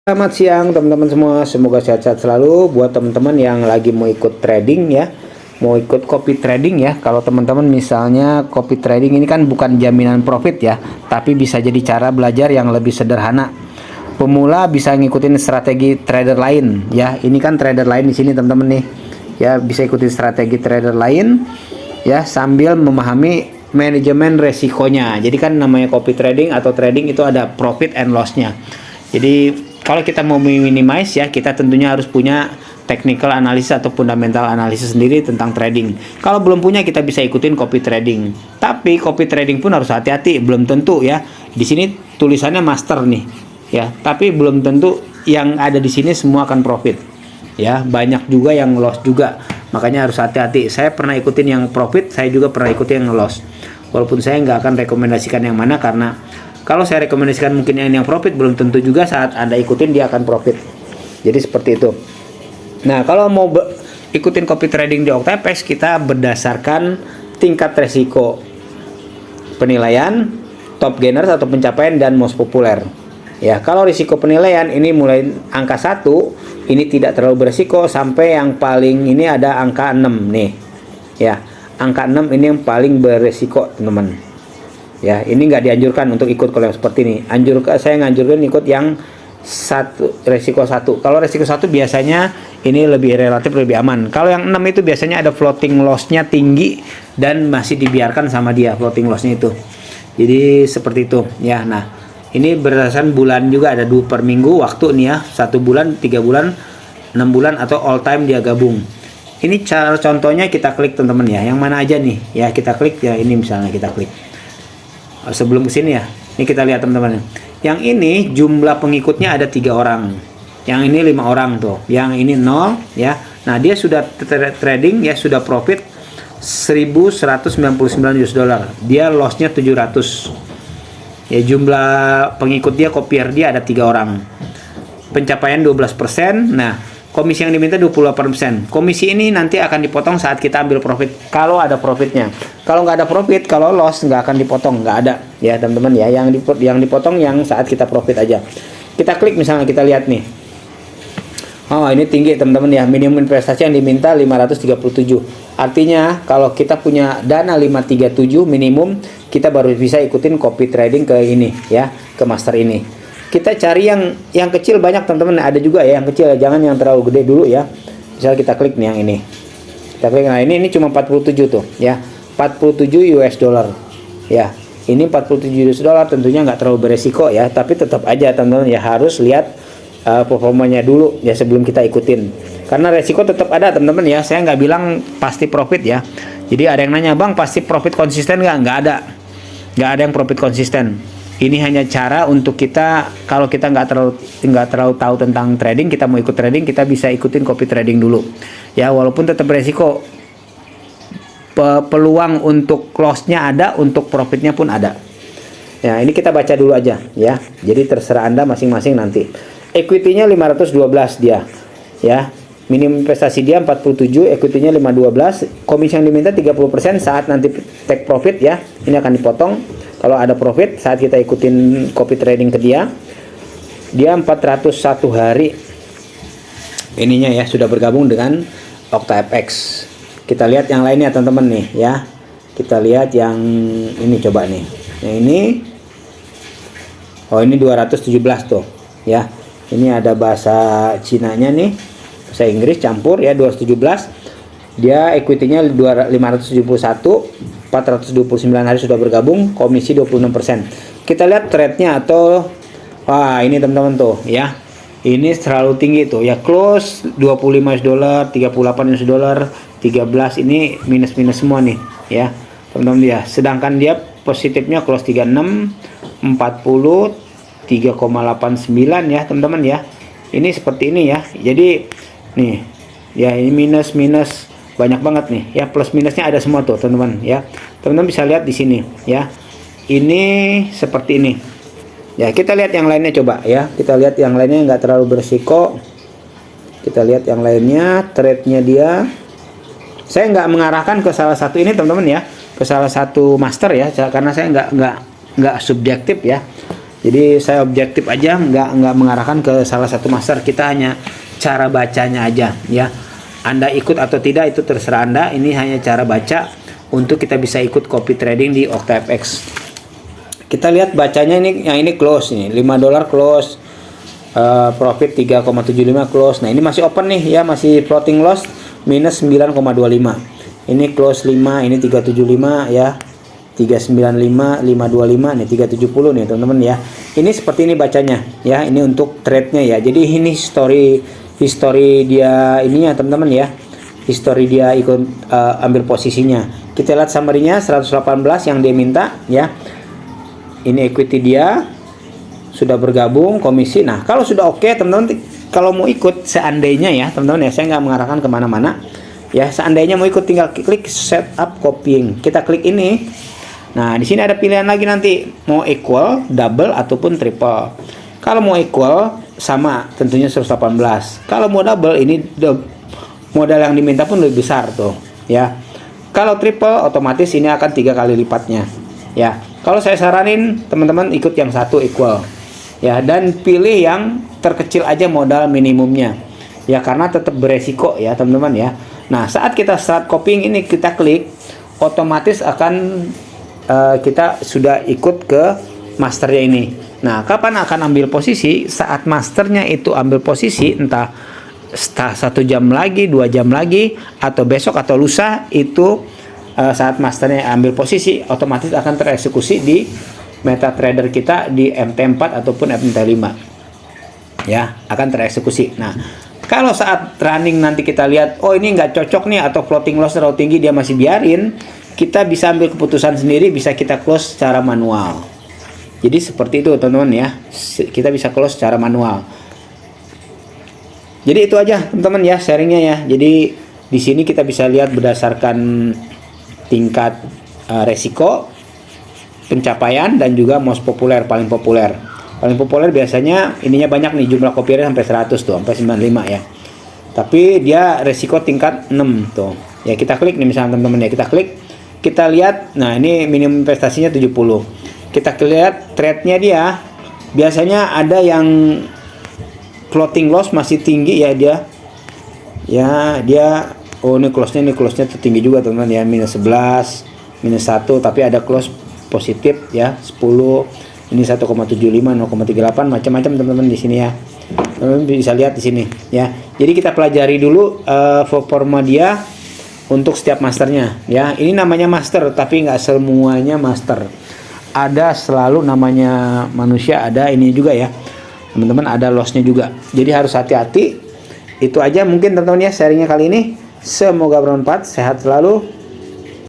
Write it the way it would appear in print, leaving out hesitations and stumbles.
Selamat siang teman-teman semua, semoga sehat-sehat selalu. Buat teman-teman yang lagi mau ikut trading ya, mau ikut copy trading ya. Kalau teman-teman misalnya copy trading ini kan bukan jaminan profit ya, tapi bisa jadi cara belajar yang lebih sederhana. Pemula bisa ngikutin strategi trader lain ya. Ini kan trader lain di sini teman-teman nih. Ya, bisa ikutin strategi trader lain ya sambil memahami manajemen resikonya. Jadi kan namanya copy trading atau trading itu ada profit and loss-nya. Jadi kalau kita mau minimize ya, kita tentunya harus punya technical analysis atau fundamental analysis sendiri tentang trading. Kalau belum punya, kita bisa ikutin copy trading. Tapi copy trading pun harus hati-hati, belum tentu ya. Di sini tulisannya master nih, ya. Tapi belum tentu yang ada di sini semua akan profit. Ya, banyak juga yang loss juga. Makanya harus hati-hati. Saya pernah ikutin yang profit, saya juga pernah ikutin yang loss. Walaupun saya nggak akan rekomendasikan yang mana karena kalau saya rekomendasikan mungkin yang profit, belum tentu juga saat Anda ikutin dia akan profit. Jadi seperti itu. Nah, kalau mau ikutin copy trading di OctaFX, kita berdasarkan tingkat resiko penilaian, top gainers atau pencapaian, dan most populer. Ya, kalau risiko penilaian ini mulai angka 1, ini tidak terlalu berisiko sampai yang paling ini ada angka 6 nih. Ya, angka 6 ini yang paling berisiko, teman-teman. Ya, ini nggak dianjurkan untuk ikut kalau yang seperti ini. Saya nganjurkan ikut yang resiko 1. Kalau resiko 1 biasanya ini lebih relatif lebih aman. Kalau yang 6 itu biasanya ada floating loss-nya tinggi dan masih dibiarkan sama dia floating loss-nya itu. Jadi seperti itu ya. Nah, ini berdasarkan bulan juga, ada 2 per minggu waktu nih ya. 1 bulan, 3 bulan, 6 bulan atau all time dia gabung. Ini cara contohnya kita klik teman-teman ya. Yang mana aja nih? Ya, kita klik ya, ini misalnya kita klik. Sebelum kesini ya, ini kita lihat teman-teman. Yang ini jumlah pengikutnya ada 3 orang, yang ini 5 orang tuh, yang ini 0 ya. Nah, dia sudah trading ya, sudah profit 1199 US dollar. Dia lossnya 700 ya. Jumlah pengikut dia, kopier dia ada 3 orang, pencapaian 12%. Nah, komisi yang diminta 28%. Komisi ini nanti akan dipotong saat kita ambil profit, kalau ada profitnya. Kalau nggak ada profit, kalau loss nggak akan dipotong, nggak ada ya teman-teman ya. Yang dipotong yang saat kita profit aja. Kita klik misalnya, kita lihat nih. Oh, ini tinggi teman-teman ya. Minimum investasi yang diminta 537. Artinya kalau kita punya dana 537 minimum, kita baru bisa ikutin copy trading ke ini ya, ke master ini. Kita cari yang kecil banyak teman-teman, ada juga ya yang kecil, jangan yang terlalu gede dulu ya. Misal kita klik nih yang ini. Kita klik, nah ini cuma 47 tuh ya. 47 US dollar. Ya. Ini 47 US dollar tentunya nggak terlalu beresiko ya, tapi tetap aja teman-teman ya harus lihat performanya dulu ya sebelum kita ikutin. Karena resiko tetap ada teman-teman ya. Saya nggak bilang pasti profit ya. Jadi ada yang nanya, "Bang, pasti profit konsisten nggak?" Nggak ada. Nggak ada yang profit konsisten. Ini hanya cara untuk kita, kalau kita nggak terlalu tahu tentang trading, kita mau ikut trading, kita bisa ikutin copy trading dulu. Ya, walaupun tetap beresiko, peluang untuk loss-nya ada, untuk profitnya pun ada. Ya, ini kita baca dulu aja ya. Jadi terserah Anda masing-masing nanti. Equity-nya 512 dia. Ya. Minimum investasi dia 47, equity-nya 512, komisi yang diminta 30% saat nanti take profit ya. Ini akan dipotong. Kalau ada profit saat kita ikutin copy trading ke dia 401 hari ininya ya, sudah bergabung dengan OctaFX. Kita lihat yang lainnya teman-teman nih ya. Kita lihat yang ini coba nih. Yang ini, oh ini 217 tuh ya. Ini ada bahasa Cinanya nih, bahasa Inggris campur ya, 217. Dia equity-nya 571, 429 hari sudah bergabung, komisi 26%. Kita lihat trade-nya atau wah, ini teman-teman tuh ya. Ini terlalu tinggi tuh ya, close 25 US dollar, 38 US dollar, 13 ini minus-minus semua nih ya. Teman-teman ya. Sedangkan dia positifnya close 36, 40, 3,89 ya, teman-teman ya. Ini seperti ini ya. Jadi nih ya, ini minus banyak banget nih ya, plus minusnya ada semua tuh teman-teman ya. Teman-teman bisa lihat di sini ya. Ini seperti ini ya. Kita lihat yang lainnya coba ya. Kita lihat yang lainnya nggak terlalu berisiko. Kita lihat yang lainnya, trade-nya dia. Saya nggak mengarahkan ke salah satu ini teman-teman ya, ke salah satu master ya, karena saya nggak subjektif ya. Jadi saya objektif aja, nggak mengarahkan ke salah satu master. Kita hanya cara bacanya aja ya. Anda ikut atau tidak itu terserah Anda. Ini hanya cara baca untuk kita bisa ikut copy trading di OctaFX. Kita lihat bacanya ini, yang ini close nih, $5 close, profit 3,75 close. Nah ini masih open nih ya, masih floating loss minus 9,25. Ini close 5, ini 375 ya, 395, 525 nih, 370 nih teman-teman ya. Ini seperti ini bacanya ya. Ini untuk trade-nya ya. Jadi ini history dia ini ya teman-teman ya. History dia ikut ambil posisinya. Kita lihat summary-nya 118 yang dia minta ya. Ini equity dia sudah bergabung komisi. Nah kalau sudah oke teman-teman, kalau mau ikut seandainya ya teman-teman ya, saya nggak mengarahkan kemana-mana ya. Seandainya mau ikut tinggal klik setup copying. Kita klik ini. Nah di sini ada pilihan lagi nanti mau equal, double ataupun triple. Kalau mau equal sama tentunya 118. Kalau mau double ini modal yang diminta pun lebih besar tuh ya. Kalau triple otomatis ini akan 3 kali lipatnya ya. Kalau saya saranin teman-teman ikut yang satu equal ya, dan pilih yang terkecil aja modal minimumnya ya, karena tetap beresiko ya teman-teman ya. Nah saat kita start copying ini kita klik, otomatis akan kita sudah ikut ke masternya ini. Nah kapan akan ambil posisi? Saat masternya itu ambil posisi, entah 1 jam lagi, 2 jam lagi, atau besok atau lusa, itu saat masternya ambil posisi otomatis akan tereksekusi di MetaTrader kita di MT4 ataupun MT5 ya, akan tereksekusi. Nah kalau saat running nanti kita lihat oh ini nggak cocok nih, atau floating loss terlalu tinggi, dia masih biarin, kita bisa ambil keputusan sendiri, bisa kita close secara manual. Jadi seperti itu teman-teman ya, kita bisa close secara manual. Jadi itu aja teman-teman ya sharingnya ya. Jadi di sini kita bisa lihat berdasarkan tingkat resiko, pencapaian, dan juga most populer, paling populer. Paling populer biasanya ininya banyak nih, jumlah copiernya sampai 100 tuh, sampai 95 ya. Tapi dia resiko tingkat 6 tuh. Ya kita klik nih misalnya teman-teman ya, kita klik, kita lihat, nah ini minimum investasinya 70. Kita lihat trade-nya dia, biasanya ada yang floating loss masih tinggi ya dia. Ya dia oh ini close-nya tertinggi juga teman-teman ya, minus 11, minus 1, tapi ada close positif ya 10, ini 1,75, 0,38, macam-macam teman-teman di sini ya. Teman-teman bisa lihat di sini ya. Jadi kita pelajari dulu performa dia untuk setiap masternya ya. Ini namanya master, tapi nggak semuanya master. Ada selalu namanya manusia, ada ini juga ya teman-teman, ada lossnya juga. Jadi harus hati-hati. Itu aja mungkin teman-teman ya sharingnya kali ini. Semoga bermanfaat, sehat selalu.